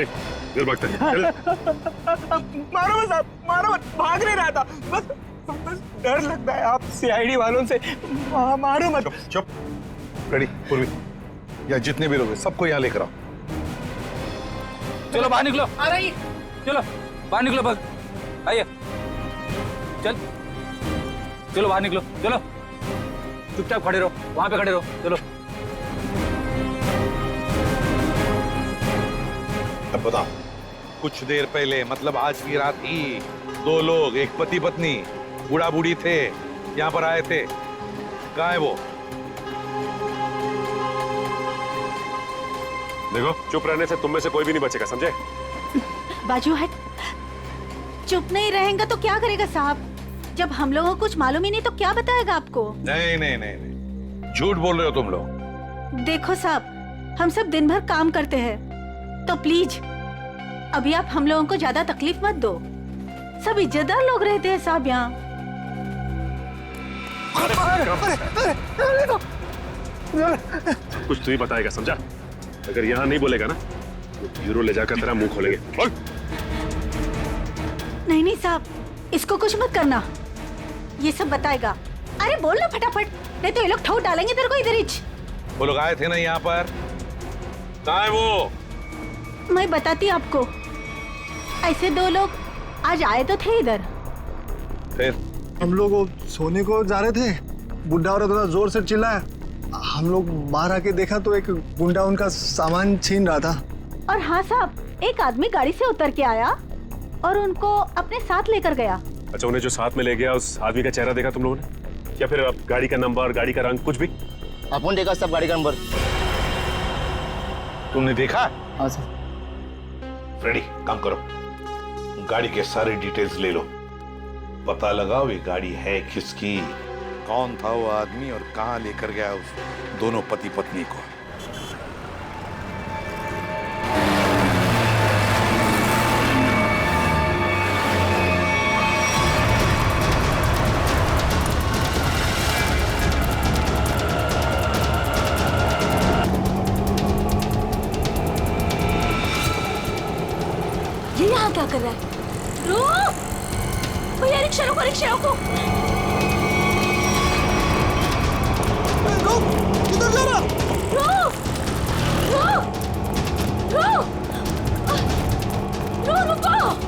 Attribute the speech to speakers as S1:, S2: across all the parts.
S1: इधर भागता है, चल।
S2: मारो मत साहब, मारो मत, भाग नहीं रहा था, बस बस डर लगता है आप सीआईडी वालों से। मारो मत।
S3: चुप। रेडी पूर्वी, या जितने भी लोग हैं सबको यहाँ लेकर आओ।
S4: चलो बाहर निकलो।
S2: आ रही।
S4: चलो बाहर निकलो, बस आइए। चलो बाहर निकलो, चलो चुपचाप खड़े रहो, वहां पे खड़े रहो, चलो।
S3: अब बताओ, कुछ देर पहले मतलब आज की रात ही 2 लोग, एक पति पत्नी, बूढ़ा बूढ़ी थे, यहाँ पर आए थे। कहाँ है वो?
S1: देखो, चुप रहने से तुम में से कोई भी नहीं बचेगा, समझे?
S5: बाजू हट। चुप नहीं रहेगा तो क्या करेगा साहब? जब हम लोगों को कुछ मालूम ही नहीं तो क्या बताएगा आपको?
S3: नहीं नहीं नहीं नहीं, झूठ बोल रहे हो तुम लोग।
S5: देखो साहब, हम सब दिन भर काम करते हैं, तो प्लीज अभी आप हम लोगों को ज्यादा तकलीफ मत दो। सब इज्जतदार लोग रहते हैं साहब यहाँ।
S1: सब कुछ तू ही बताएगा, समझा? अगर यहाँ नहीं बोलेगा ना तो ब्यूरो ले जाकर तेरा मुंह खोलेंगे। बोल।
S5: नहीं नहीं साहब, इसको कुछ मत करना, ये सब बताएगा। अरे बोल ना फटाफट, नहीं तो ये लोग ठोक डालेंगे तेरे को इधर ही।
S3: वो लोग आए थे ना यहाँ पर, कहाँ है वो?
S5: मैं बताती आपको, ऐसे 2 लोग आज आए तो थे इधर।
S3: फिर
S6: हम लोग वो सोने को जा रहे थे, बुढ़ा औरत थोड़ा जोर से चिल्लाया, हम लोग बाहर आके देखा तो एक गुंडा उनका सामान छीन रहा था।
S5: और हाँ साहब, एक आदमी गाड़ी से उतर के आया और उनको अपने साथ लेकर गया।
S1: अच्छा, उन्हें जो साथ में ले गया उस आदमी का चेहरा देखा तुम लोगों ने? या फिर अब गाड़ी का नंबर, गाड़ी का रंग, कुछ भी?
S2: अपन देखा सब गाड़ी का नंबर।
S3: तुमने देखा?
S2: हाँ सर।
S3: फ्रेडी, काम करो, गाड़ी के सारे डिटेल्स ले लो, पता लगाओ ये गाड़ी है किसकी, कौन था वो आदमी और कहां लेकर गया उस दोनों पति पत्नी को।
S5: ये यहाँ क्या कर रहा है? रुक भैया, रिक्शा रोको, रिक्शा रोको।
S6: किधर जा रहा?
S5: रुको।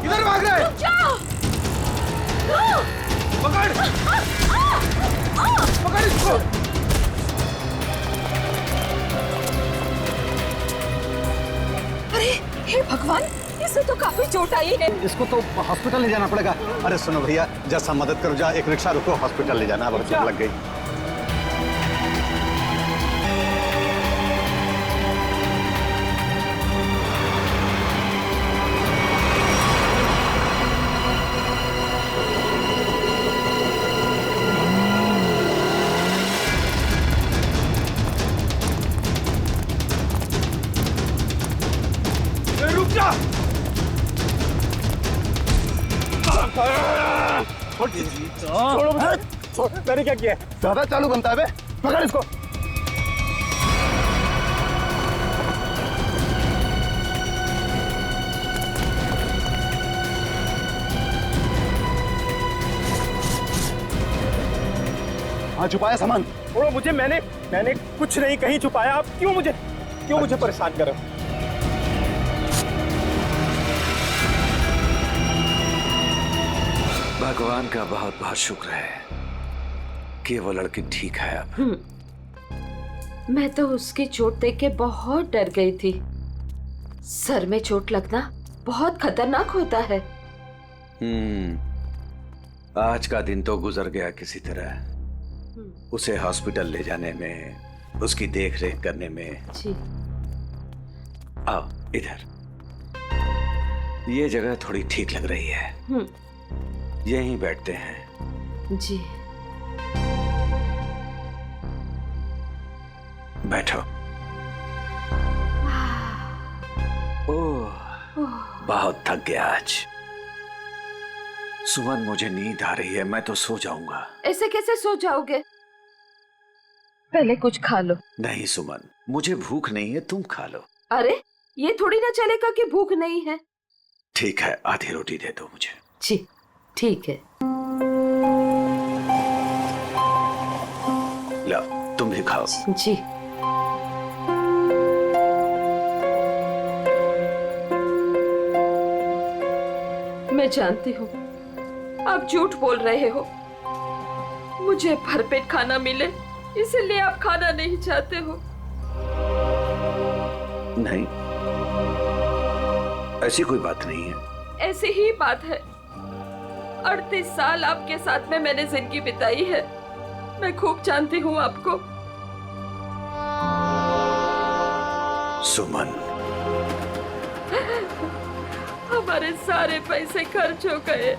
S6: किधर भाग रहा है?
S5: रुक जाओ।
S6: पकड़ पकड़ इसको।
S7: अरे हे भगवान, इसे तो काफी चोट आई है।
S8: इसको तो हॉस्पिटल ले जाना पड़ेगा। अरे सुनो भैया, जैसा मदद करो, जा एक रिक्शा रुको, हॉस्पिटल ले जाना, अब चोट लग गई।
S6: रुक जा।
S2: छोड़ो मुझे। मैंने क्या किया?
S8: ज्यादा चालू बनता है बे, पकड़ इसको। हाँ, छुपाया सामान।
S2: छोड़ो मुझे, मैंने कुछ नहीं कहीं छुपाया। आप क्यों मुझे परेशान कर रहे हो?
S4: भगवान का बहुत बहुत शुक्र है कि वो लड़की ठीक है अब।
S7: मैं तो उसकी चोट देख के बहुत डर गई थी। सर में चोट लगना बहुत खतरनाक होता है।
S4: आज का दिन तो गुजर गया किसी तरह। उसे हॉस्पिटल ले जाने में, उसकी देख रेख करने में।
S7: जी।
S4: आओ इधर, ये जगह थोड़ी ठीक लग रही है, यहीं बैठते हैं।
S7: जी।
S4: बैठो। ओह, बहुत थक गया आज। सुमन, मुझे नींद आ रही है, मैं तो सो जाऊंगा।
S7: ऐसे कैसे सो जाओगे? पहले कुछ खा लो।
S4: नहीं सुमन, मुझे भूख नहीं है, तुम खा लो।
S7: अरे ये थोड़ी ना चलेगा कि भूख नहीं है।
S4: ठीक है, आधी रोटी दे दो मुझे।
S7: जी ठीक है।
S4: लो, तुम भी खाओ।
S7: जी। मैं जानती हूँ आप झूठ बोल रहे हो। मुझे भरपेट खाना मिले इसलिए आप खाना नहीं चाहते हो।
S4: नहीं, ऐसी कोई बात नहीं है।
S7: ऐसी ही बात है। 38 साल आपके साथ में मैंने जिंदगी बिताई है। मैं खूब जानती हूँ आपको।
S4: सुमन,
S7: हमारे सारे पैसे खर्च हो गए।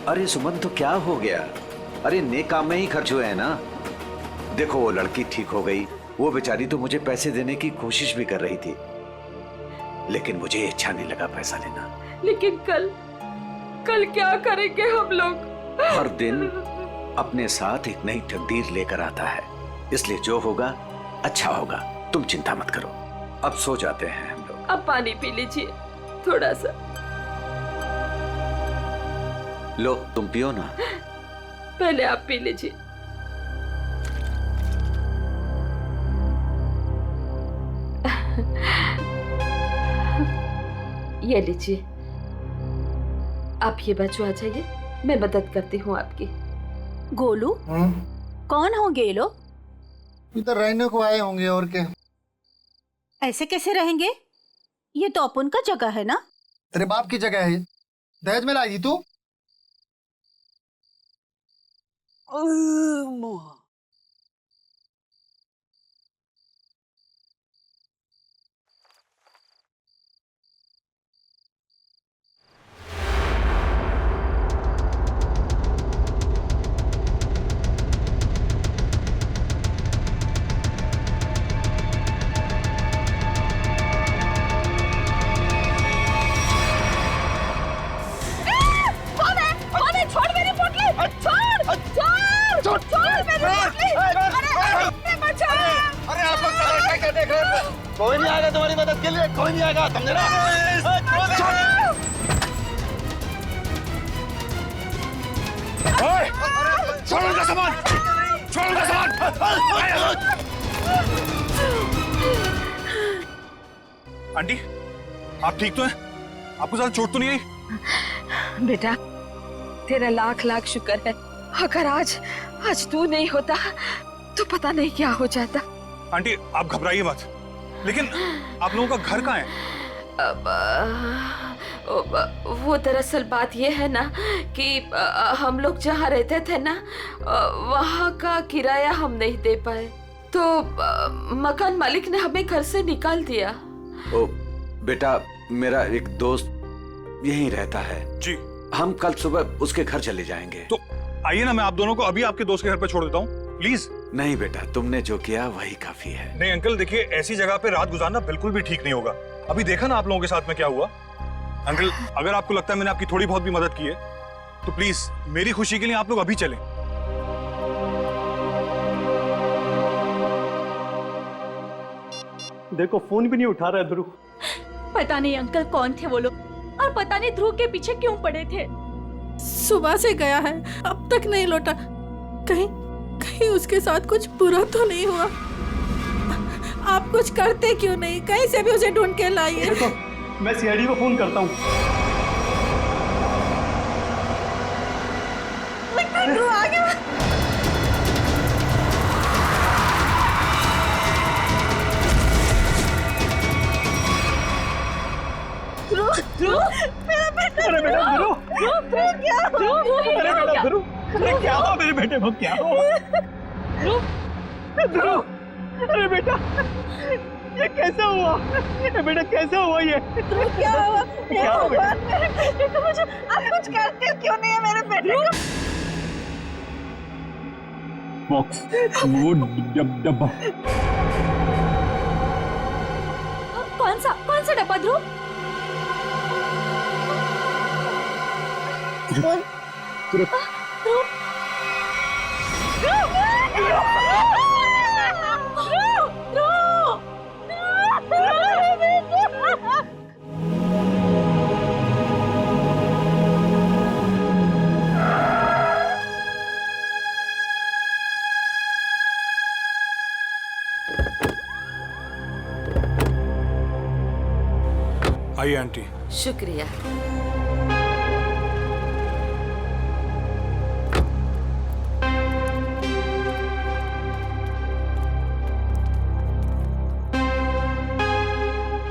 S4: अरे सुमन, तो क्या हो गया? अरे नेक काम में ही खर्च हुए हैं ना। देखो, वो लड़की ठीक हो गई। वो बेचारी तो मुझे पैसे देने की कोशिश भी कर रही थी, लेकिन मुझे अच्छा नहीं लगा पैसा लेना।
S7: लेकिन कल क्या करेंगे हम लोग?
S4: हर दिन अपने साथ एक नई तकदीर लेकर आता है, इसलिए जो होगा अच्छा होगा। तुम चिंता मत करो। अब सो जाते हैं हम लोग।
S7: अब पानी पी लीजिए थोड़ा सा।
S4: लो, तुम पियो ना।
S7: पहले आप पी लीजिए। ये लीजिए। आप ये बच्चों आ जाइए, मैं मदद करती हूँ आपकी।
S5: गोलू, कौन होंगे ये लोग?
S6: इधर रहने को आए होंगे और क्या।
S5: ऐसे कैसे रहेंगे? ये तो अपन का जगह है ना।
S6: तेरे बाप की जगह है। दहेज में लाई थी तू। कोई नहीं आएगा तुम्हारी मदद के लिए, कोई नहीं आएगा, समझे ना?
S1: छोड़ उनका सामान, छोड़ उनका सामान। आंटी, आप ठीक तो हैं? आपको ज्यादा चोट तो नहीं आई?
S7: बेटा, तेरा लाख लाख शुक्र है। अगर आज तू नहीं होता तो पता नहीं क्या हो जाता।
S1: आंटी, आप घबराइए मत। लेकिन आप लोगों का घर कहाँ है?
S7: वो दरअसल बात ये है ना कि हम लोग जहाँ रहते थे ना, वहाँ का किराया हम नहीं दे पाए, तो मकान मालिक ने हमें घर से निकाल दिया।
S4: ओ बेटा, मेरा एक दोस्त यहीं रहता है
S1: जी।
S4: हम कल सुबह उसके घर चले जाएंगे।
S1: तो आइए ना, मैं आप दोनों को अभी आपके दोस्त के घर पे छोड़ देता हूँ, प्लीज।
S4: नहीं बेटा, तुमने जो किया वही काफी है।
S1: नहीं अंकल, देखिए ऐसी जगह पे रात गुजारना बिल्कुल भी ठीक नहीं होगा। अभी देखा ना आप लोगों के साथ में क्या हुआ। अंकल, अगर आपको लगता है मैंने आपकी थोड़ी बहुत भी मदद की है तो प्लीज मेरी खुशी के लिए आप लोग अभी चलें।
S9: देखो, फोन भी नहीं उठा रहा है ध्रुव।
S5: पता नहीं अंकल कौन थे वो लोग, और पता नहीं ध्रुव के पीछे क्यों पड़े थे।
S10: सुबह से गया है, अब तक नहीं लौटा। कहीं उसके साथ कुछ बुरा तो नहीं हुआ? आप कुछ करते क्यों नहीं? कहीं से भी उसे ढूंढ के लाइए।
S9: देखो, मैं सीआईडी को फोन करता हूँ।
S5: ध्रुव आ गया। ध्रुव, मेरा बेटा।
S9: अरे बेटा ध्रुव,
S5: क्या हुआ?
S9: अरे बेटा ध्रुव, अरे क्या हुआ मेरे बेटे को? क्या हुआ ध्रुव? अरे बेटा, ये कैसे हुआ? ये बेटा कैसे हुआ ये?
S5: क्या हुआ?
S9: क्या हुआ बेटा?
S5: मेरे बेटे को मुझे, आप कुछ करते क्यों नहीं है मेरे बेटे को?
S9: बॉक्स, वो डब्बा।
S5: कौन सा डब्बा ध्रुव?
S1: आइए आंटी।
S7: शुक्रिया।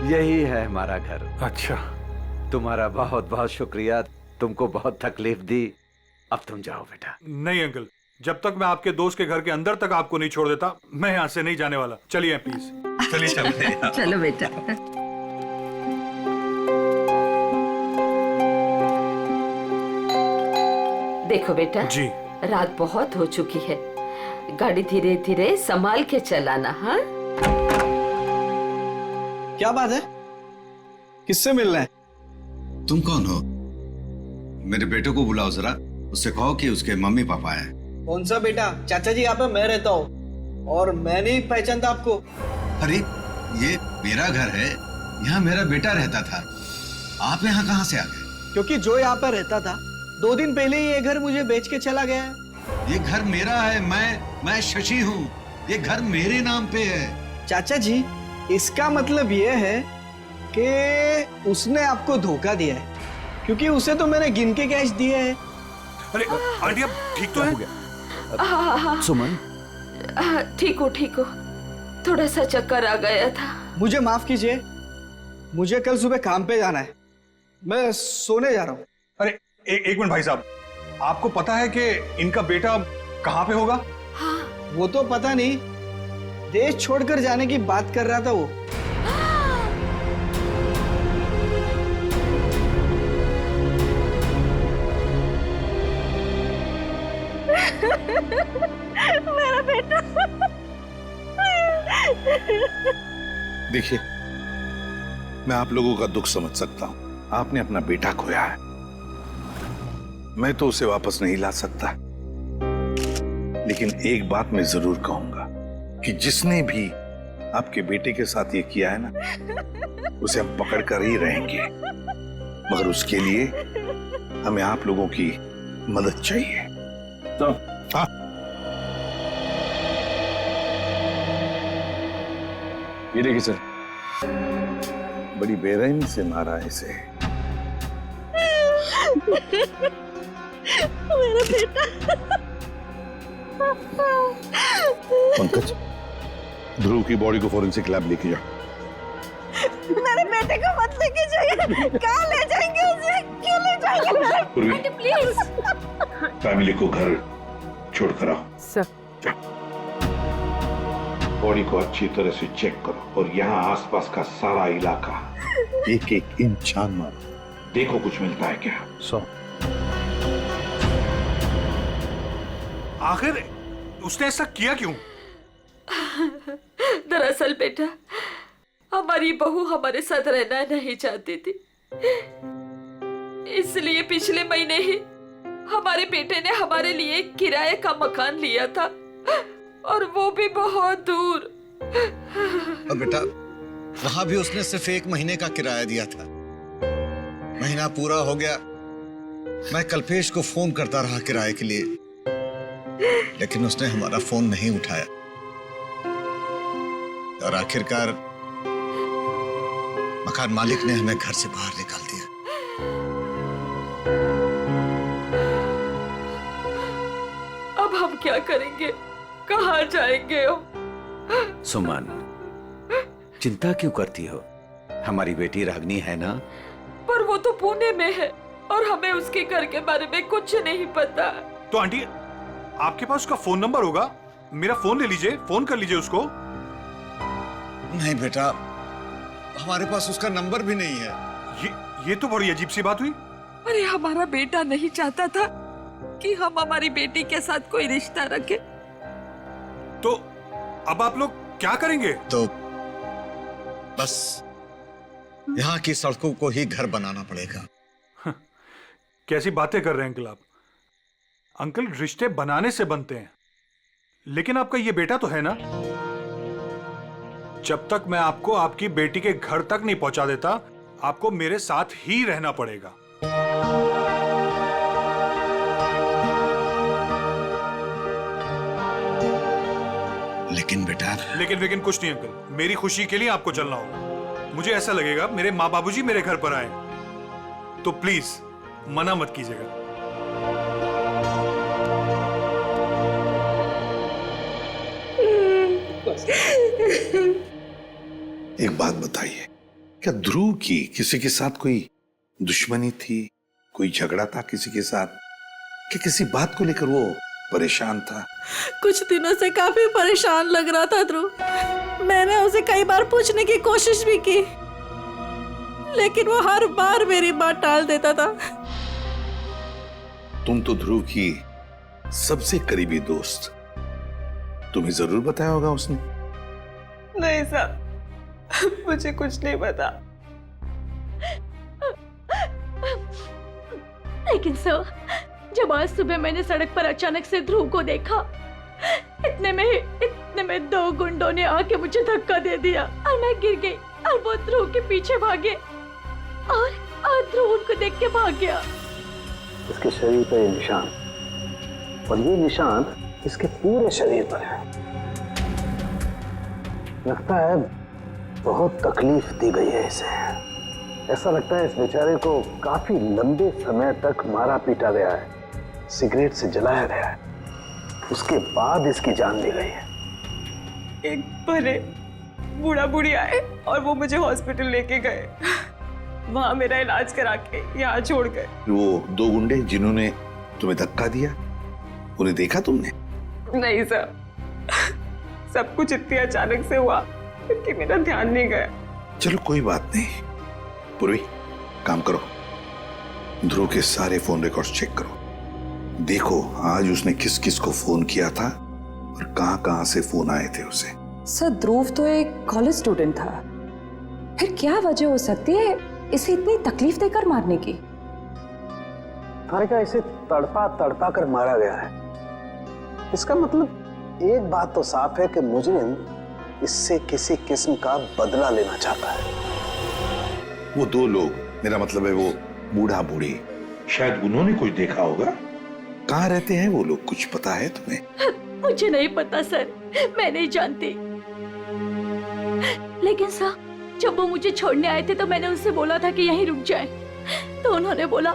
S4: यही है हमारा घर।
S1: अच्छा।
S4: तुम्हारा बहुत बहुत शुक्रिया, तुमको बहुत तकलीफ दी। अब तुम जाओ बेटा।
S1: नहीं अंकल, जब तक मैं आपके दोस्त के घर के अंदर तक आपको नहीं छोड़ देता, मैं यहाँ से नहीं जाने वाला। चलिए प्लीज। चलिए चलते हैं।
S7: चलो बेटा। देखो बेटा
S1: जी।
S7: रात बहुत हो चुकी है, गाड़ी धीरे धीरे संभाल के चलाना। हाँ,
S8: क्या बात है? किससे मिलना है?
S11: तुम कौन हो? मेरे बेटे को बुलाओ जरा, उससे कहो कि उसके मम्मी पापा हैं।
S2: कौन सा बेटा? चाचा जी यहाँ पे मैं रहता हूँ और मैं नहीं पहचानता आपको।
S11: अरे ये मेरा घर है, यहाँ मेरा बेटा रहता था। आप यहाँ कहाँ से आ गए?
S2: क्योंकि जो यहाँ पर रहता था 2 दिन पहले ही ये घर मुझे बेच के चला गया है।
S11: ये घर मेरा है, मैं शशि हूँ। ये घर मेरे नाम पे है।
S2: चाचा जी, इसका मतलब ये है कि उसने आपको धोखा दिया है, क्योंकि उसे तो मैंने गिन के कैश दिए हैं।
S1: अरे आंटी आप ठीक तो है?
S4: सुमन,
S7: ठीक हो ठीक हो, थोड़ा सा चक्कर आ गया था।
S2: मुझे माफ कीजिए, मुझे कल सुबह काम पे जाना है, मैं सोने जा रहा हूँ।
S1: अरे एक मिनट भाई साहब, आपको पता है कि इनका बेटा कहाँ पे होगा?
S2: वो तो पता नहीं, देश छोड़कर जाने की बात कर रहा था वो।
S9: मेरा बेटा।
S3: देखिए, मैं आप लोगों का दुख समझ सकता हूं। आपने अपना बेटा खोया है, मैं तो उसे वापस नहीं ला सकता, लेकिन एक बात मैं जरूर कहूंगा कि जिसने भी आपके बेटे के साथ ये किया है ना, उसे हम पकड़ कर ही रहेंगे, मगर उसके लिए हमें आप लोगों की मदद चाहिए। तो हाँ, ये देखिए सर, बड़ी बेरहमी से मारा है इसे।
S9: मेरा बेटा।
S3: पंकज, ध्रुव की बॉडी को फॉरेंसिक लैब लेके जाओ।
S9: मेरे बेटे को मत लेके जाइए। कहाँ ले जाएंगे उसे? क्यों ले जाएंगे?
S3: प्लीज फैमिली को घर छोड़कर आओ।
S10: सर,
S3: बॉडी को अच्छी तरह से चेक करो और यहाँ आसपास का सारा इलाका एक एक इंच छान मारो, देखो कुछ मिलता है क्या।
S1: आखिर उसने ऐसा किया क्यों?
S7: दरअसल बेटा, हमारी बहू हमारे साथ रहना नहीं चाहती थी, इसलिए पिछले महीने ही हमारे बेटे ने हमारे लिए किराए का मकान लिया था, और वो भी बहुत दूर।
S11: अब बेटा, वहां भी उसने सिर्फ 1 महीने का किराया दिया था। महीना पूरा हो गया, मैं कल्पेश को फोन करता रहा किराए के लिए, लेकिन उसने हमारा फोन नहीं उठाया, और आखिरकार मकान मालिक ने हमें घर से बाहर निकाल दिया।
S7: अब हम क्या करेंगे? कहाँ जाएंगे हम?
S4: सुमन, चिंता क्यों करती हो? हमारी बेटी रागनी है ना?
S7: पर वो तो पुणे में है और हमें उसके घर के बारे में कुछ नहीं पता।
S1: तो आंटी, आपके पास उसका फोन नंबर होगा, मेरा फोन ले लीजिए, फोन कर लीजिए उसको।
S11: नहीं बेटा, हमारे पास उसका नंबर भी नहीं है।
S1: ये तो बड़ी अजीब सी बात हुई।
S7: अरे हमारा बेटा नहीं चाहता था कि हम हमारी बेटी के साथ कोई रिश्ता रखें।
S1: तो अब आप लोग क्या करेंगे?
S11: तो बस यहाँ की सड़कों को ही घर बनाना पड़ेगा।
S1: कैसी बातें कर रहे हैं अंकल आप? अंकल, रिश्ते बनाने से बनते हैं, लेकिन आपका ये बेटा तो है ना। जब तक मैं आपको आपकी बेटी के घर तक नहीं पहुंचा देता, आपको मेरे साथ ही रहना पड़ेगा।
S11: लेकिन बेटा,
S1: लेकिन कुछ नहीं अंकल, मेरी खुशी के लिए आपको चलना होगा, मुझे ऐसा लगेगा मेरे माँ बाबूजी मेरे घर पर आए, तो प्लीज मना मत कीजिएगा।
S3: एक बात बताइए, क्या ध्रुव की किसी के साथ कोई दुश्मनी थी, कोई झगड़ा था किसी के साथ, कि किसी बात को लेकर वो परेशान था?
S10: कुछ दिनों से काफी परेशान लग रहा था ध्रुव। मैंने उसे कई बार पूछने की कोशिश भी की, लेकिन वो हर बार मेरी बात टाल देता था।
S3: तुम तो ध्रुव की सबसे करीबी दोस्त, तुम्हें जरूर बताया होगा उसने।
S12: नहीं साहब, मुझे कुछ नहीं पता।
S5: लेकिन सर, जब आज सुबह मैंने सड़क पर अचानक से ध्रुव को देखा, इतने में 2 गुंडों ने आके मुझे धक्का दे दिया और मैं गिर गई और वो ध्रुव के पीछे भागे और ध्रुव उनको देख के भाग गया।
S13: इसके शरीर पर ये निशान, और ये निशान इसके पूरे शरीर पर है। लगता है बहुत तकलीफ दी गई है इसे। ऐसा लगता है इस बेचारे को काफी लंबे समय तक मारा पीटा गया है, सिगरेट से जलाया गया है, उसके बाद इसकी जान ली गई है।
S12: एक भले बूढ़ा बूढ़ी आए और वो मुझे हॉस्पिटल लेके गए, वहां मेरा इलाज करा के यहाँ छोड़ गए।
S3: वो 2 गुंडे जिन्होंने तुम्हें धक्का दिया, उन्हें देखा तुमने?
S12: नहीं सर, सब कुछ इतनी अचानक से हुआ कि मेरा ध्यान नहीं गया।
S3: चलो कोई बात नहीं। पूर्वी, काम करो, ध्रुव के सारे फोन रिकॉर्ड्स चेक करो, देखो आज उसने किस किस को फोन किया था और कहां से फोन आए थे उसे।
S14: सर, ध्रुव तो एक कॉलेज स्टूडेंट था, फिर क्या वजह हो सकती है इसे इतनी तकलीफ देकर मारने की?
S13: तारिका, इसे तड़पा तड़पा कर मारा गया है। इसका मतलब एक बात तो साफ है कि मुजरिम इससे किसी किस्म का बदला लेना चाहता है।
S3: वो 2 लोग, मेरा मतलब है वो बूढ़ा बूढ़ी, शायद उन्होंने कुछ देखा होगा। कहाँ रहते हैं वो लोग, कुछ पता है तुम्हें?
S5: मुझे नहीं पता सर, मैं नहीं जानती। लेकिन सर, जब वो मुझे छोड़ने आए थे तो मैंने उनसे बोला था कि यहीं रुक जाएं, तो उन्होंने बोला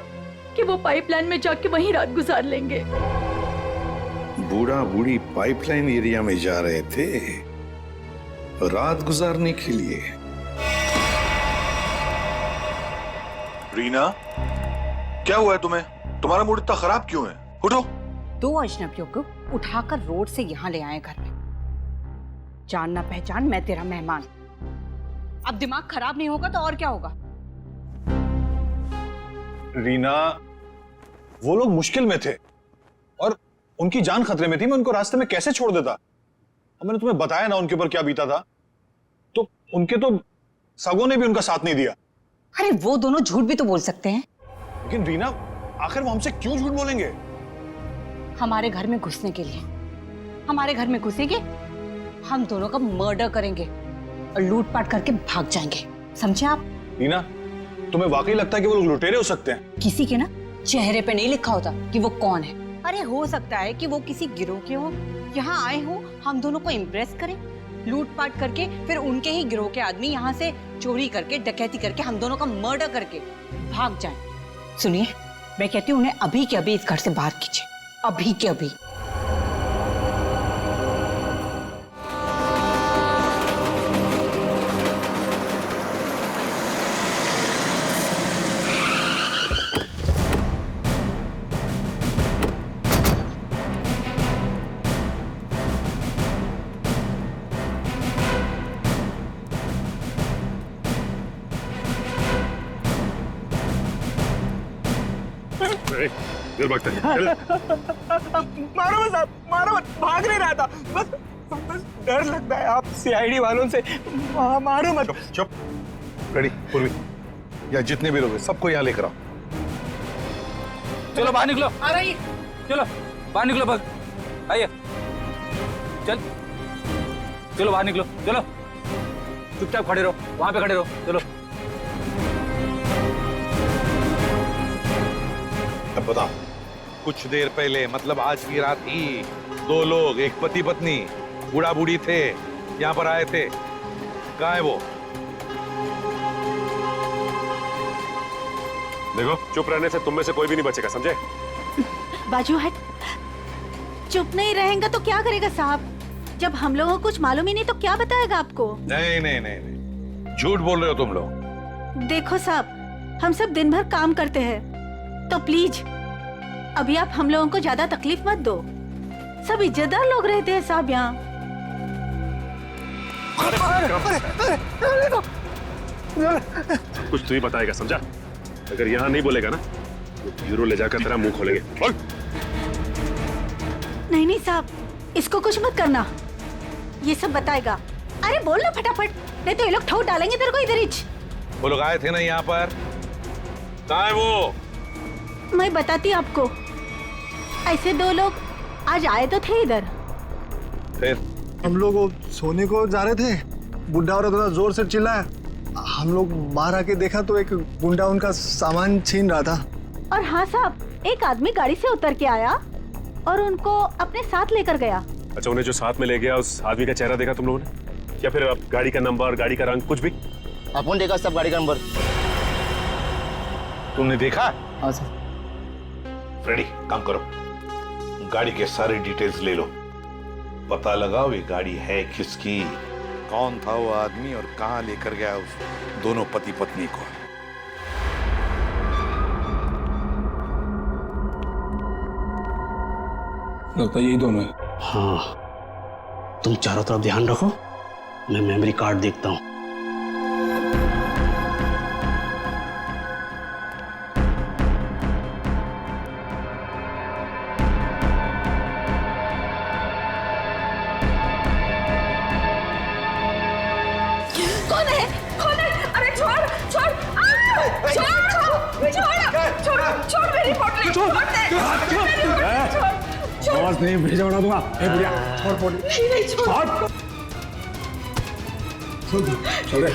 S5: कि वो पाइपलाइन में जाके वहीं रात गुजार लेंगे।
S3: बूढ़ा बूढ़ी पाइपलाइन एरिया में जा रहे थे रात गुजारने के लिए।
S1: रीना, क्या हुआ है तुम्हें? तुम्हारा मूड इतना खराब क्यों है? उठो।
S14: 2 अजनबियों को उठाकर रोड से यहाँ ले आए घर में। जान ना पहचान, मैं तेरा मेहमान। अब दिमाग खराब नहीं होगा तो और क्या होगा?
S1: रीना, वो लोग मुश्किल में थे और उनकी जान खतरे में थी, मैं उनको रास्ते में कैसे छोड़ देता? अब मैंने तुम्हें बताया ना उनके ऊपर क्या बीता था, तो उनके तो सगों ने भी उनका साथ नहीं दिया।
S14: अरे वो दोनों झूठ भी तो बोल सकते हैं।
S1: लेकिन रीना, आखिर वो हमसे क्यों झूठ बोलेंगे?
S14: हमारे घर में घुसने के लिए। हमारे घर में घुसेंगे, हम दोनों का मर्डर करेंगे और लूटपाट करके भाग जाएंगे, समझे आप?
S1: रीना, तुम्हें वाकई लगता है कि वो लोग लुटेरे हो सकते हैं?
S14: किसी के ना चेहरे पे नहीं लिखा होता कि वो कौन है। अरे हो सकता है कि वो किसी गिरोह के हो, यहाँ आए हो हम दोनों को इम्प्रेस करें, लूटपाट करके फिर उनके ही गिरोह के आदमी यहाँ से चोरी करके, डकैती करके, हम दोनों का मर्डर करके भाग जाएं। सुनिए, मैं कहती हूँ उन्हें अभी के अभी इस घर से बाहर कीजिए, अभी के अभी।
S1: चल भागते हैं।
S9: मारो मत साहब, मारो मत, भाग नहीं रहा था, बस डर लगता है आप सीआईडी वालों से, मारो मत।
S3: चुप। रेडी, पूर्वी, या जितने भी लोग हैं सबको यहाँ लेकर आओ।
S15: चलो बाहर निकलो।
S9: आ रही,
S15: चलो बाहर निकलो, बस आइए, चलो बाहर निकलो, चलो चुपचाप खड़े रहो, वहां पे खड़े रहो, चलो।
S3: अब बताओ, कुछ देर पहले, मतलब आज की रात ही 2 लोग, एक पति पत्नी, बूढ़ा बूढ़ी थे, यहाँ पर आए थे। कहाँ है वो?
S16: देखो, चुप रहने से तुम में से कोई भी नहीं बचेगा, समझे?
S10: बाजू हट। चुप नहीं रहेगा तो क्या करेगा साहब? जब हम लोगों को कुछ मालूम ही नहीं तो क्या बताएगा आपको?
S3: नहीं नहीं नहीं नहीं, झूठ बोल रहे हो तुम लोग।
S10: देखो साहब, हम सब दिन भर काम करते हैं, तो प्लीज अभी आप हम लोगों को ज्यादा तकलीफ मत दो। सब इज्जतदार लोग रहते हैं साहब यहाँ।
S16: कुछ तू ही बताएगा, समझा? अगर यहाँ नहीं बोलेगा ना तो ब्यूरो ले जाकर तेरा मुंह खोलेंगे। बोल।
S10: नहीं नहीं साहब, इसको कुछ मत करना, ये सब बताएगा। अरे बोल ना फटाफट, नहीं तो ये लोग ठोक डालेंगे तेरे को इधर ही।
S3: वो लोग आए थे ना यहाँ पर, कहाँ है वो?
S10: मैं बताती आपको। ऐसे दो लोग आज आए तो थे इधर।
S3: फिर
S6: हम लोग वो सोने को जा रहे थे, बुढ़ा औरत थोड़ा जोर से चिल्लाया। हम लोग बाहर आके देखा तो एक गुंडा उनका सामान छीन रहा था।
S10: और हाँ साहब, एक आदमी गाड़ी से उतर के आया और उनको अपने साथ लेकर गया।
S16: अच्छा, उन्हें जो साथ में ले गया उस आदमी का चेहरा देखा तुम लोगों ने? या फिर अब गाड़ी का नंबर, गाड़ी का रंग, कुछ भी?
S9: अपन देखा सब गाड़ी का नंबर।
S3: तुमने देखा?
S9: हाँ सर।
S3: फ्रेडी, काम करो, गाड़ी के सारे डिटेल्स ले लो, पता लगाओ ये गाड़ी है किसकी, कौन था वो आदमी और कहां लेकर गया उस दोनों पति पत्नी को।
S13: लगता है यही दोनों है। हाँ, तुम चारों तरफ ध्यान रखो, मैं मेमोरी कार्ड देखता हूँ।
S7: कौन है? कौन है? अरे छोड़ छोड़, छोड़ मेरी पोटली, छोड़ दे।
S13: आवाज नहीं, भेजा बना दूंगा। ए बुढ़िया, छोड़ पोटली।
S7: नहीं छोड़।
S13: छोड़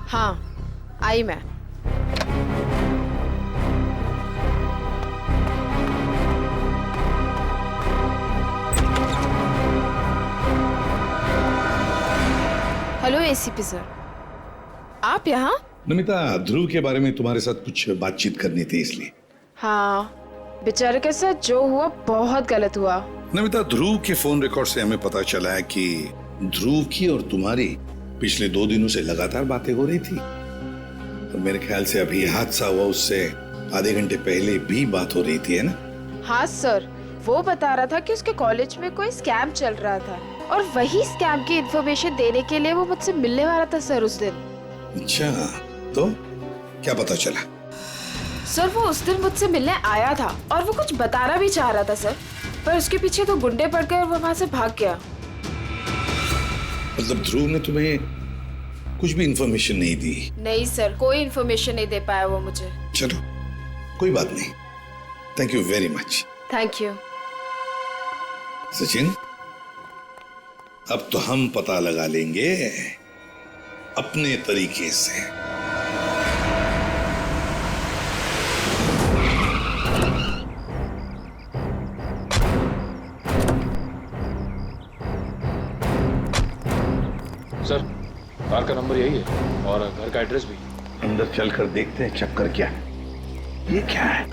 S12: हाँ, आई मैं। हेलो एसीपी सर, आप यहाँ?
S3: नमिता, ध्रुव के बारे में तुम्हारे साथ कुछ बातचीत करनी थी इसलिए।
S12: हाँ, बेचारे के साथ जो हुआ बहुत गलत हुआ।
S3: नमिता, ध्रुव के फोन रिकॉर्ड से हमें पता चला है कि ध्रुव की और तुम्हारी पिछले 2 दिनों से लगातार बातें हो रही थी, और मेरे ख्याल से अभी हादसा हुआ उससे आधे घंटे पहले भी बात हो रही थी, है ना?
S12: हाँ सर, वो बता रहा था कि उसके कॉलेज में कोई स्कैम चल रहा था और वही स्कैम की इन्फॉर्मेशन देने के लिए वो मुझसे मिलने वाला था सर उस दिन।
S3: अच्छा, तो क्या पता चला?
S12: सर वो उस दिन मुझसे मिलने आया था और वो कुछ बताना भी चाह रहा था सर, पर उसके पीछे 2 गुंडे पड़ गए और वो वहां से भाग गया।
S3: मतलब ध्रुव ने तुम्हें कुछ भी इंफॉर्मेशन नहीं दी?
S12: नहीं सर, कोई इन्फॉर्मेशन नहीं दे पाया वो मुझे।
S3: चलो, कोई बात नहीं, thank you very much.
S12: Thank you.
S3: Sachin, अब तो हम पता लगा लेंगे अपने तरीके से।
S16: सर, कार का नंबर यही है और घर का एड्रेस भी।
S3: अंदर चलकर देखते हैं चक्कर क्या है। ये क्या है?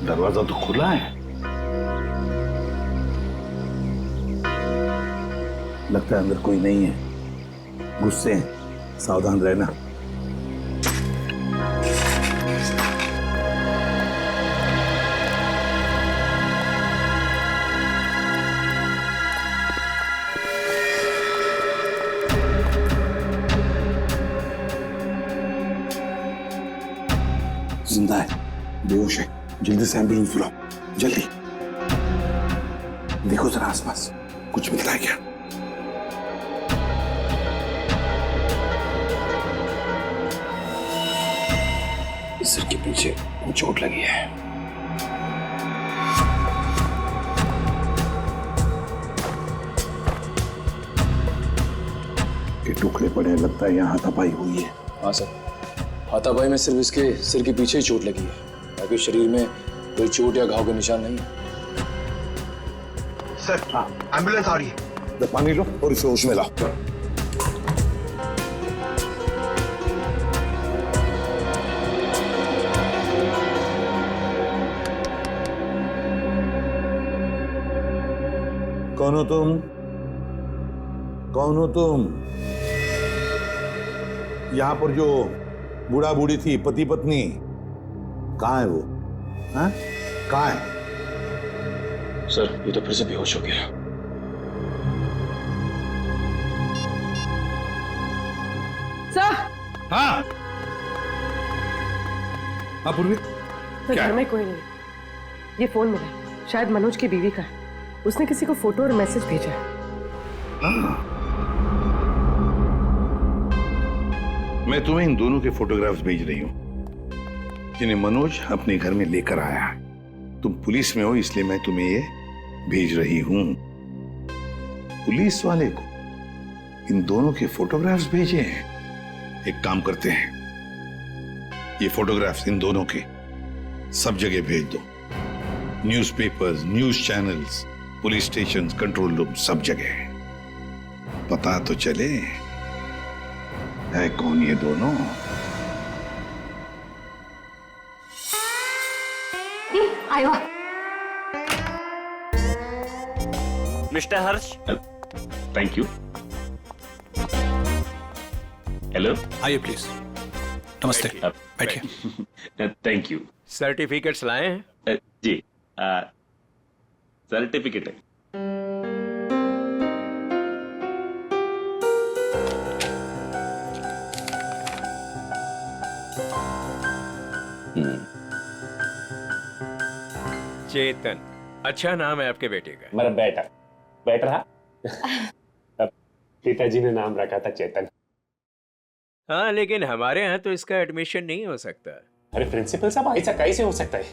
S3: दरवाजा तो खुला है। लगता है अंदर कोई नहीं है, गुस्से हैं, सावधान रहना।
S13: जिंदा है, बेहोश है, जल्दी से एम्बुलेंस बुलाओ, जल्दी। देखो जरा आसपास कुछ मिलता है क्या? सिर के पीछे चोट लगी है। के टुकड़े पड़े हैं, लगता है यहाँ हाथापाई हुई है।
S17: हाँ सर, हाथापाई में सिर्फ इसके सिर के पीछे ही चोट लगी है, बाकी शरीर में कोई चोट या घाव के निशान नहीं है।
S11: सर, हाँ, एम्बुलेंस आ रही है।
S13: पानी लो और इसे होश में लाओ।
S3: कौन हो तुम? कौन हो तुम? यहां पर जो बूढ़ा बूढ़ी थी, पति पत्नी, कहाँ है वो? हाँ? कहाँ है?
S17: सर, ये तो फिर से बेहोश हो गया।
S12: सर।
S3: हाँ। हाँ पूर्वी।
S12: सर, घर में कोई नहीं। ये फोन मिला, शायद मनोज की बीवी का है। उसने किसी को फोटो और मैसेज भेजा है।
S3: मैं तुम्हें इन दोनों के फोटोग्राफ्स भेज रही हूं, जिन्हें मनोज अपने घर में लेकर आया है। तुम पुलिस में हो, इसलिए मैं तुम्हें ये भेज रही हूं। पुलिस वाले को इन दोनों के फोटोग्राफ्स भेजे हैं। एक काम करते हैं, ये फोटोग्राफ्स इन दोनों के सब जगह भेज दो। Newspapers, news channels, police station, control room, सब जगह। पता तो चले है कौन ये दोनों।
S18: आयो।
S19: Mister Harsh. Thank you. Hello,
S8: आइए प्लीज। नमस्ते, बैठिए।
S19: Thank you.
S15: सर्टिफिकेट्स लाए हैं?
S19: जी, सर्टिफिकेट है।
S15: चेतन, अच्छा नाम है आपके बेटे का।
S16: मेरा बेटा बैठ रहा। पिताजी ने नाम रखा था चेतन।
S15: हाँ, लेकिन हमारे यहाँ तो इसका एडमिशन नहीं हो सकता।
S16: अरे प्रिंसिपल साहब, ऐसा कैसे हो सकता है?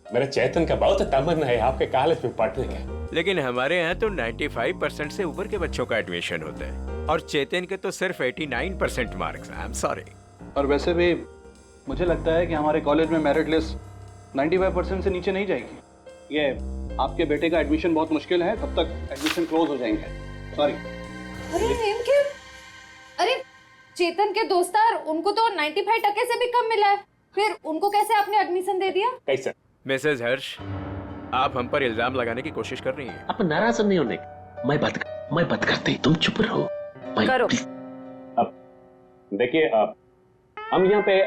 S16: मेरा चेतन का बहुत तमन्ना है आपके कॉलेज में पढ़ने का।
S15: लेकिन हमारे यहाँ तो 95% से ऊपर के बच्चों का एडमिशन होता है, और चेतन के तो सिर्फ 89% मार्क्स। I am sorry.
S20: और वैसे भी मुझे लगता है कि हमारे कॉलेज में मेरिट लिस्ट 95% से नीचे नहीं जाएगी। ये आपके बेटे का एडमिशन बहुत मुश्किल है, तब तक एडमिशन क्लोज हो जाएंगे। सॉरी।
S18: अरे इनके, अरे चेतन के दोस्तार, उनको तो 95% से भी कम मिला है, फिर उनको कैसे आपने एडमिशन दे दिया?
S16: कैसे?
S15: मिसेज हर्ष, आप हम पर इल्जाम लगाने की कोशिश कर रही हैं।
S13: आप नाराज नहीं होने, मैं बात करते, तुम चुप रहो।
S18: करो।
S16: अब देखिए, हम यहाँ पे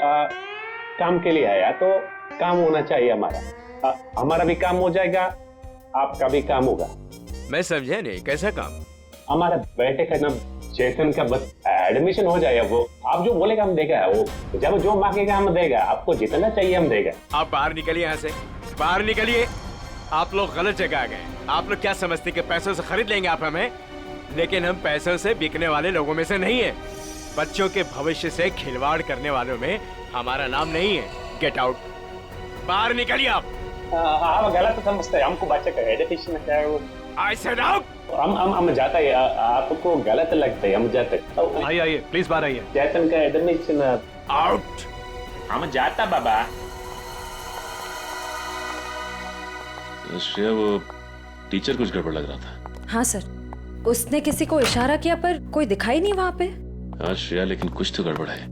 S16: काम के लिए आया, तो काम होना चाहिए हमारा। हमारा भी काम हो जाएगा, आपका भी काम होगा।
S15: मैं समझा नहीं, कैसा काम?
S16: हमारा बेटे का नाम चेतन का बस एडमिशन हो जाएगा। वो आप जो बोलेगा हम देगा, वो जब जो मांगेगा हम देगा, आपको जितना चाहिए हम देगा।
S15: आप बाहर निकलिए, यहाँ से बाहर निकलिए। आप लोग गलत जगह आ गए। आप लोग क्या समझते कि पैसों से खरीद लेंगे आप हमें? लेकिन हम पैसों से बिकने वाले लोगों में से नहीं है। बच्चों के भविष्य से खिलवाड़ करने वालों में हमारा नाम नहीं है। गेट आउट, बाहर निकलिए आप।
S16: आप गलत समझते हैं, हमको बच्चे का एजुकेशन है वो।
S15: I said out।
S16: हम जाता है, आपको गलत लगता है, हम जाते हैं।
S20: आइए प्लीज बाहर आइए।
S16: चेतन का एडमिशन
S15: आउट।
S19: हम जाता बाबा।
S17: श्रेया, वो टीचर कुछ गड़बड़ लग रहा था।
S18: हाँ सर, उसने किसी को इशारा किया पर कोई दिखाई नहीं वहाँ पे।
S17: हाँ श्रेया, लेकिन कुछ तो गड़बड़ है।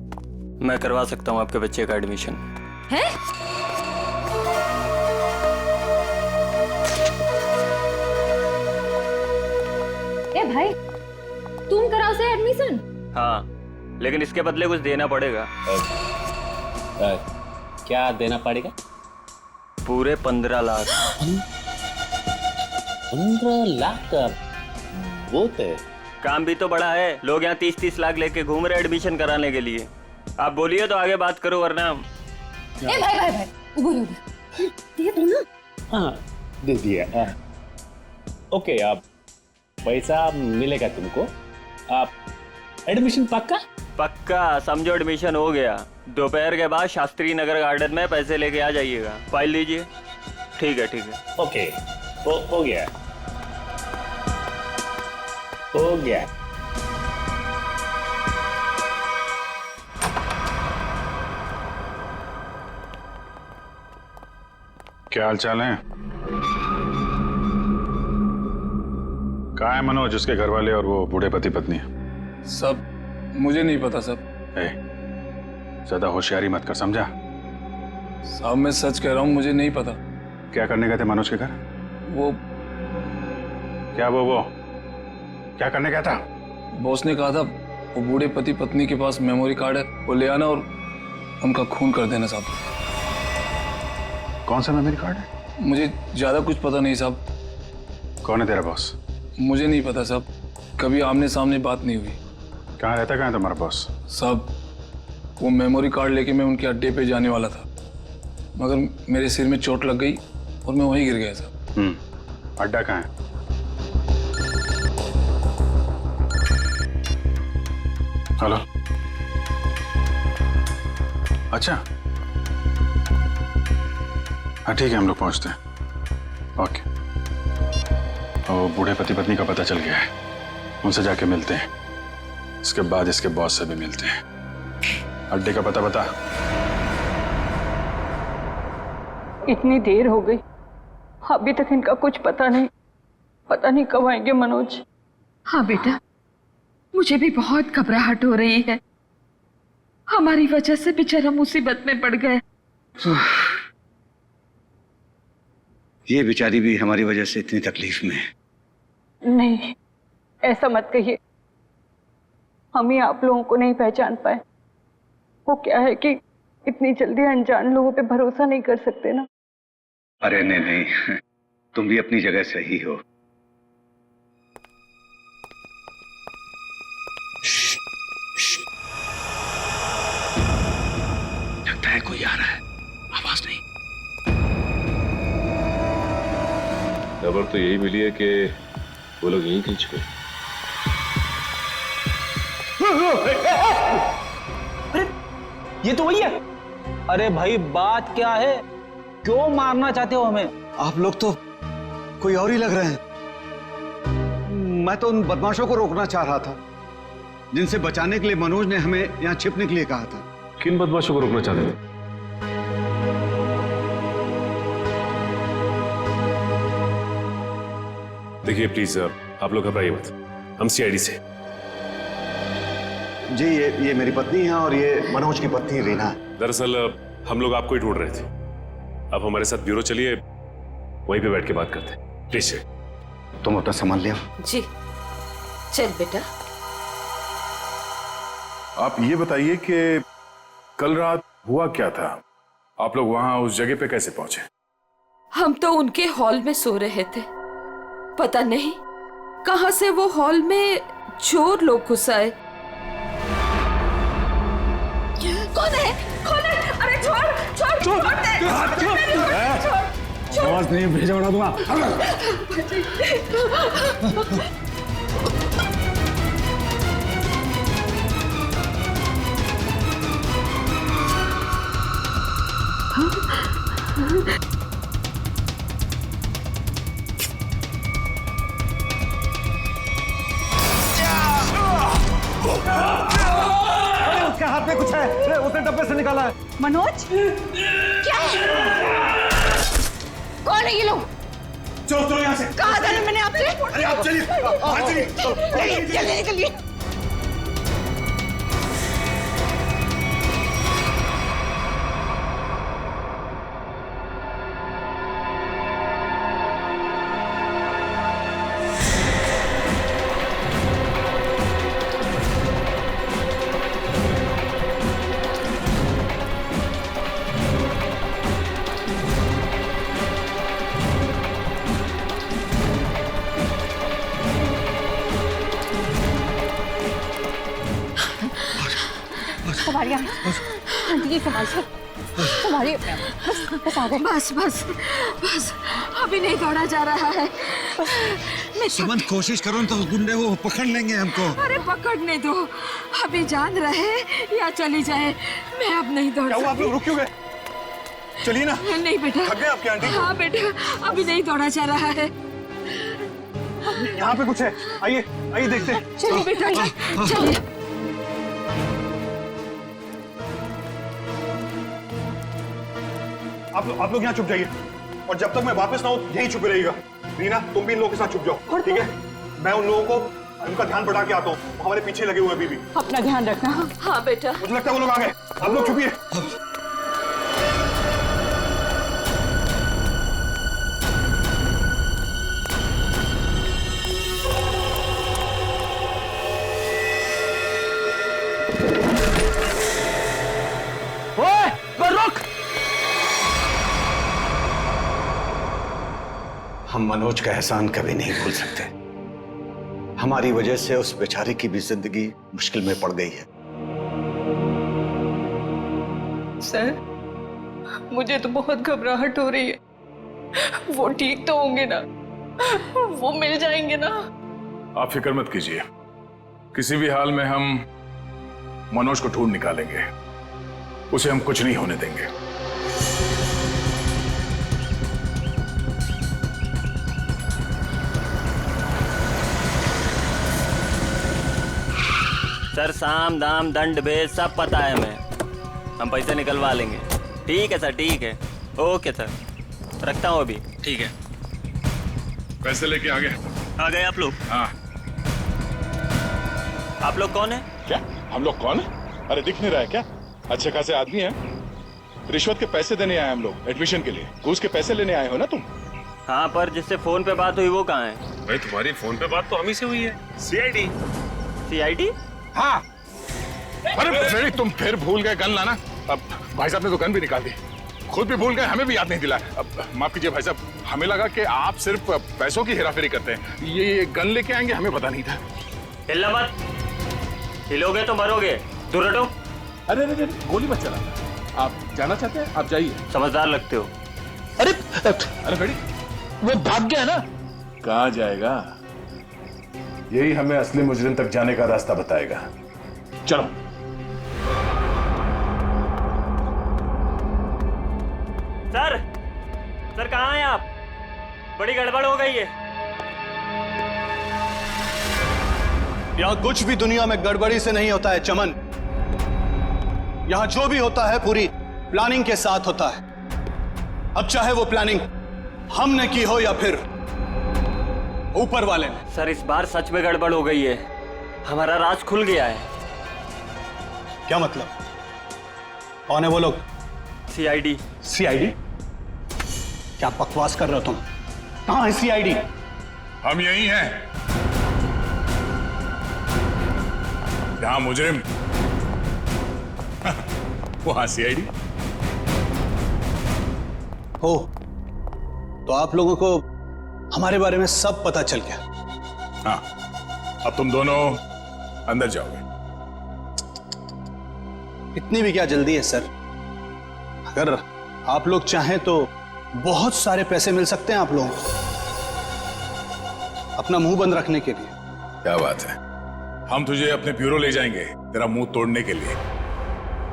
S21: मैं करवा सकता हूँ आपके बच्चे का एडमिशन।
S18: है? ए भाई, तुम कराओ से एडमिशन?
S21: हाँ, लेकिन इसके बदले कुछ देना पड़ेगा।
S16: क्या देना पड़ेगा?
S21: पूरे 15 लाख।
S16: 15 लाख का बहुत है।
S21: काम भी तो बड़ा है, लोग यहाँ 30-30 लाख लेके घूम रहे एडमिशन कराने के लिए। आप बोलिए तो आगे बात करो, वरना।
S18: ए भाई, उधर दे दो ना।
S16: हाँ, दे दिया। ओके, आप पैसा मिलेगा तुमको। आप एडमिशन पक्का?
S21: पक्का समझो, एडमिशन हो गया। दोपहर के बाद शास्त्री नगर गार्डन में पैसे लेके आ जाइएगा। फाइल लीजिए। ठीक है, ठीक है।
S19: ओके, हो गया, हो गया।
S1: क्या हाल चाल है? कहाँ है मनोज, उसके घर वाले और वो बूढ़े पति पत्नी?
S17: सब मुझे नहीं पता सब।
S1: ज्यादा होशियारी मत कर, समझा?
S17: साहब मैं सच कह रहा हूँ, मुझे नहीं पता।
S1: क्या करने गए थे मनोज के घर?
S17: वो
S1: क्या वो क्या करने गया था?
S17: बॉस ने कहा था वो बूढ़े पति पत्नी के पास मेमोरी कार्ड है, वो ले आना और उनका खून कर देना साहब।
S1: कौन सा मेमोरी कार्ड है?
S17: मुझे ज्यादा कुछ पता नहीं साहब।
S1: कौन है तेरा बॉस?
S17: मुझे नहीं पता साहब, कभी आमने सामने बात नहीं हुई।
S1: कहाँ रहता, कहाँ है तुम्हारा बॉस?
S17: साहब वो मेमोरी कार्ड लेके मैं उनके अड्डे पे जाने वाला था, मगर मेरे सिर में चोट लग गई और मैं वहीं गिर गया साहब।
S1: अड्डा कहाँ है? हेलो, अच्छा हाँ ठीक है, हम लोग पहुंचते हैं। ओके। और बूढ़े पति पत्नी का पता चल गया है, उनसे जाके मिलते हैं। इसके बाद इसके बॉस से भी मिलते हैं। अड्डे का पता बता।
S10: इतनी देर हो गई, अभी तक इनका कुछ पता नहीं कब आएंगे मनोज।
S7: हाँ बेटा, मुझे भी बहुत घबराहट हो रही है। हमारी वजह से बेचारा मुसीबत में पड़ गए।
S4: ये बेचारी भी हमारी वजह से इतनी तकलीफ में है।
S10: नहीं, ऐसा मत कहिए। हम ही आप लोगों को नहीं पहचान पाए। वो क्या है कि इतनी जल्दी अनजान लोगों पे भरोसा नहीं कर सकते ना।
S4: अरे नहीं, तुम भी अपनी जगह सही हो। लगता है कोई आ रहा है, आवाज नहीं।
S2: खबर तो यही मिली है कि वो लोग यहीं कहीं छुपे।
S9: अरे ये तो वही है। अरे भाई बात क्या है, क्यों मारना चाहते हो हमें?
S11: आप लोग तो कोई और ही लग रहे हैं। मैं तो उन बदमाशों को रोकना चाह रहा था जिनसे बचाने के लिए मनोज ने हमें यहाँ छिपने के लिए कहा था।
S2: किन बदमाशों को रोकना चाहते थे? देखिए प्लीज आप लोग घबराइए मत, हम सीआईडी से।
S11: जी ये मेरी पत्नी है और ये मनोज की पत्नी रीना है।
S2: दरअसल हम लोग आपको ही ढूंढ रहे थे। अब हमारे साथ ब्यूरो चलिए, वहीं पे बैठ के बात करते हैं। प्लीज
S11: तुम अपना सामान ले आओ।
S7: जी चल बेटा।
S22: आप ये बताइए कि कल रात हुआ क्या था? आप लोग वहां उस जगह पे कैसे पहुंचे?
S7: हम तो उनके हॉल में सो रहे थे, पता नहीं कहां से वो हॉल में चोर लोग घुस आए। कौन है? अरे छोड़ दे।
S22: आवाज नहीं भेजा उड़ा दूंगा।
S9: उसके हाथ में कुछ है, उसने डब्बे से निकाला है।
S14: मनोज क्या? कौन है ये लोग?
S22: चलो यहाँ से।
S14: कहा था ना मैंने आपसे?
S22: अरे आप चलिए,
S14: चलिए निकलिए। संभालिए, आंटी जी संभाल आ रही है। बस आ गए।
S7: बस बस बस, अभी नहीं दौड़ा जा रहा है।
S11: सुमन कोशिश करो तो गुंडे वो पकड़ लेंगे हमको।
S7: अरे पकड़ने दो, अभी जान रहे या चली जाए, मैं अब नहीं दौड़
S1: सकती। आप लोग रुक क्यों गए? चलिए ना।
S7: नहीं बेटा।
S1: थक गए आपकी आंटी?
S7: हाँ बेटा, अभी नहीं दौड़ा जा रहा है।
S1: यहाँ पे कुछ है, आइए आइए देखते हैं।
S7: चलिए बेटा, चलिए।
S1: आप लोग यहाँ छुप जाइए, और जब तक मैं वापस ना आऊँ यहीं छुपे रहिएगा। रीना, तुम भी इन लोगों के साथ छुप जाओ, ठीक है? मैं उन लोगों को उनका ध्यान बढ़ा के आता हूँ, हमारे पीछे लगे हुए अभी भी।
S14: अपना ध्यान रखना।
S7: हाँ बेटा।
S1: मुझे लगता है वो लोग आ गए, आप लोग छुपिए।
S8: हम मनोज का एहसान कभी नहीं भूल सकते। हमारी वजह से उस बेचारे की भी जिंदगी मुश्किल में पड़ गई है।
S12: सर, मुझे तो बहुत घबराहट हो रही है। वो ठीक तो होंगे ना? वो मिल जाएंगे ना?
S22: आप फिक्र मत कीजिए, किसी भी हाल में हम मनोज को ढूंढ निकालेंगे, उसे हम कुछ नहीं होने देंगे।
S21: सर, साम दाम दंड भेद सब पता है हमें, हम पैसे निकलवा लेंगे। ठीक है सर, ठीक है। ओके सर, रखता हूँ अभी। ठीक है।
S22: पैसे लेके आ गए
S21: आप लोग?
S22: हाँ।
S21: आप लोग कौन है?
S22: क्या हम लोग कौन है? अरे दिख नहीं रहा है क्या? अच्छे खासे आदमी हैं। रिश्वत के पैसे देने आए हम लोग, एडमिशन के लिए। घूस के पैसे लेने आए हो ना तुम?
S21: हाँ, पर जिससे फोन पे बात हुई वो कहाँ है?
S2: भाई तुम्हारी फोन पे बात तो हम ही से हुई है। सीआईडी।
S21: सीआईडी?
S22: हाँ। अरे तुम फिर भूल गए गन लाना। अब भाई साहब ने तो गन भी निकाल दी, खुद भी भूल गए, हमें भी याद नहीं दिलाया। अब माफ कीजिए भाई साहब, हमें लगा कि आप सिर्फ पैसों की हेराफेरी करते हैं। ये गन लेके आएंगे, हमें पता नहीं था।
S21: हिलना मत, हिलोगे तो मरोगे। दूर हटो।
S22: अरे अरे गोली मत चला। आप जाना चाहते हैं? आप जाइए।
S21: समझदार लगते हो।
S22: अरे बेटी, वो भाग गया ना। कहाँ जाएगा? यही हमें असली मुजरिम तक जाने का रास्ता बताएगा। चलो।
S21: सर कहाँ हैं आप? बड़ी गड़बड़ हो गई है।
S20: यहाँ कुछ भी दुनिया में गड़बड़ी से नहीं होता है चमन। यहाँ जो भी होता है पूरी प्लानिंग के साथ होता है। अब चाहे वो प्लानिंग हमने की हो या फिर ऊपर वाले ने।
S21: सर, इस बार सच में गड़बड़ हो गई है, हमारा राज खुल गया है।
S20: क्या मतलब? कौन है वो लोग?
S21: सीआईडी।
S20: सीआईडी? क्या बकवास कर रहे हो तुम? कहां है सीआईडी?
S22: हम यही हैं। जहां मुजरिम वहां सीआईडी
S20: हो। तो आप लोगों को हमारे बारे में सब पता चल गया।
S22: हाँ, अब तुम दोनों अंदर जाओगे।
S20: इतनी भी क्या जल्दी है सर? अगर आप लोग चाहें तो बहुत सारे पैसे मिल सकते हैं आप लोगों को, अपना मुंह बंद रखने के लिए।
S22: क्या बात है, हम तुझे अपने ब्यूरो ले जाएंगे तेरा मुंह तोड़ने के लिए।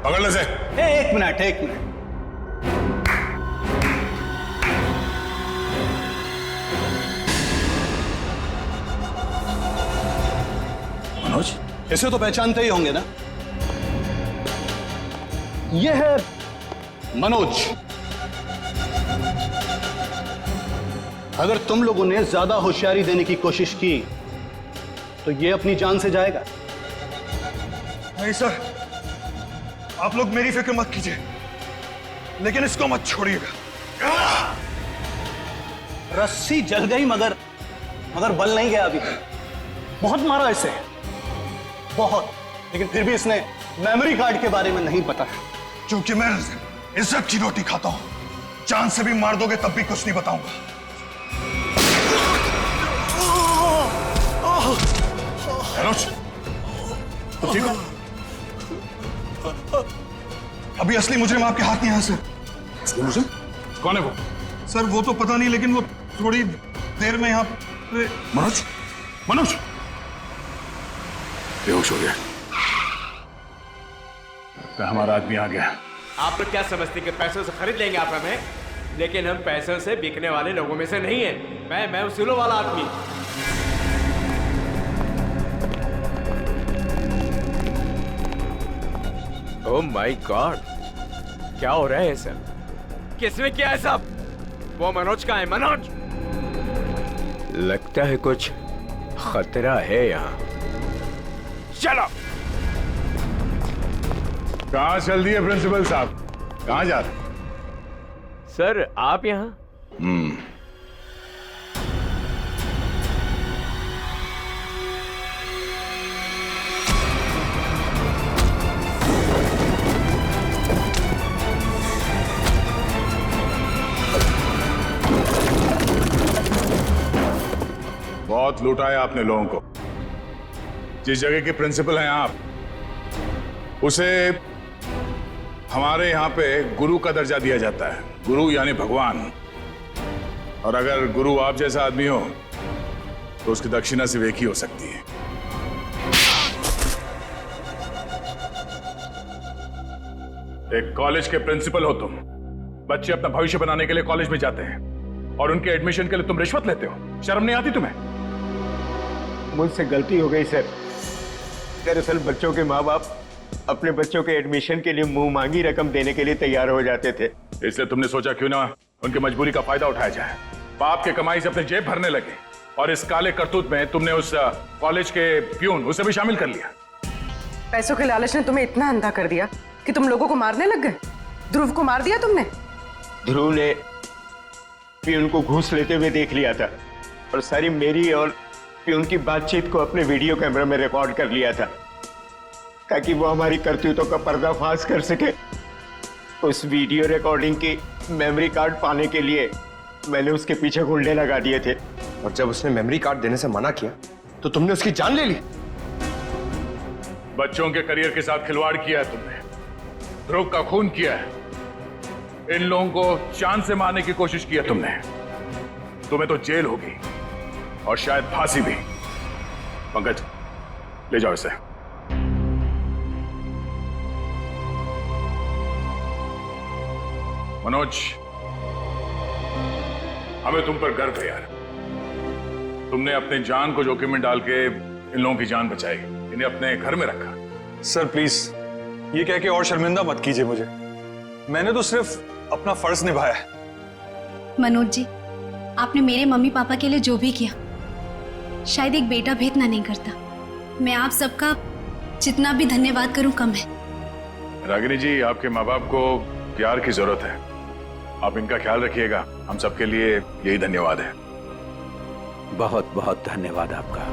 S22: पकड़ ले से।
S20: एक मिनट। मनोज, इसे तो पहचानते ही होंगे ना? ये है मनोज। अगर तुम लोगों ने ज्यादा होशियारी देने की कोशिश की तो ये अपनी जान से जाएगा।
S1: नहीं सर, आप लोग मेरी फिक्र मत कीजिए, लेकिन इसको मत छोड़िएगा।
S20: रस्सी जल गई मगर बल नहीं गया अभी। बहुत मारा इसे, बहुत, लेकिन फिर भी इसने मेमोरी कार्ड के बारे में नहीं पता।
S1: क्योंकि मैं इज्जत की रोटी खाता हूं, जान से भी मार दोगे तब भी कुछ नहीं बताऊंगा। मनोज, ठीक हो? अभी असली मुजरिम आपके हाथ नहीं है सर।
S22: कौन है वो?
S1: सर वो तो पता नहीं, लेकिन वो थोड़ी देर में यहाँ पे।
S22: मनोज, मनोज बेहोश हो गया। तो हमारा आदमी आ गया।
S15: आप लोग क्या समझते कि पैसों से खरीद लेंगे आप हमें, लेकिन हम पैसों से बिकने वाले लोगों में से नहीं है। मैं उसूलों वाला आदमी। ओह माय गॉड, क्या हो रहा है सर? किसने किया है सब? वो मनोज का है। मनोज, लगता है कुछ खतरा है यहाँ। चलो।
S22: कहाँ चल दिए प्रिंसिपल साहब? कहाँ जा रहे?
S15: सर आप यहाँ?
S22: बहुत लूटा है आपने लोगों को। जिस जगह के प्रिंसिपल हैं आप, उसे हमारे यहाँ पे गुरु का दर्जा दिया जाता है। गुरु यानी भगवान। और अगर गुरु आप जैसा आदमी हो तो उसकी दक्षिणा सिर्फ एक ही हो सकती है। एक कॉलेज के प्रिंसिपल हो तुम। बच्चे अपना भविष्य बनाने के लिए कॉलेज में जाते हैं और उनके एडमिशन के लिए तुम रिश्वत लेते हो। शर्म नहीं आती तुम्हें?
S15: मुझसे गलती हो गई सर। दरअसल बच्चों के माँ बाप अपने बच्चों के एडमिशन के लिए मुंह मांगी रकम देने के लिए तैयार हो जाते थे।
S22: इसलिए तुमने सोचा क्यों ना उनकी मजबूरी का फायदा उठाया जाए। बाप के कमाई से अपने जेब भरने लगे और इस काले करतूत में तुमने उस कॉलेज के प्यून उसे भी शामिल कर लिया।
S5: पैसों के लालच ने तुम्हें इतना अंधा कर दिया कि तुम लोगों को मारने लग गए। ध्रुव को मार दिया तुमने।
S15: ध्रुव ने प्यून को घूस लेते हुए देख लिया था और सारी मेरी और प्यून की बातचीत को अपने वीडियो कैमरा में रिकॉर्ड कर लिया था ताकि वो हमारी करतूतों का पर्दाफाश कर सके। उस वीडियो रिकॉर्डिंग की मेमोरी कार्ड पाने के लिए मैंने उसके पीछे गुंडे लगा दिए थे।
S6: और जब उसने मेमोरी कार्ड देने से मना किया तो तुमने उसकी जान ले ली।
S22: बच्चों के करियर के साथ खिलवाड़ किया है तुमने। ध्रुव का खून किया है। इन लोगों को चांद से मारने की कोशिश की है तुमने। तुम्हें तो जेल होगी और शायद फांसी भी। पंकज, ले जाओ इसे। मनोज, हमें तुम पर गर्व है यार। तुमने अपने जान को जोखिम में डाल के इन लोगों की जान बचाई, इन्हें अपने घर में रखा।
S1: सर प्लीज ये कह के और शर्मिंदा मत कीजिए मुझे। मैंने तो सिर्फ अपना फर्ज निभाया है।
S23: मनोज जी, आपने मेरे मम्मी पापा के लिए जो भी किया, शायद एक बेटा भी इतना नहीं करता। मैं आप सबका जितना भी धन्यवाद करूं कम है।
S22: रागिनी जी, आपके माँ बाप को प्यार की जरूरत है। आप इनका ख्याल रखिएगा। हम सबके लिए यही धन्यवाद है।
S4: बहुत बहुत धन्यवाद आपका।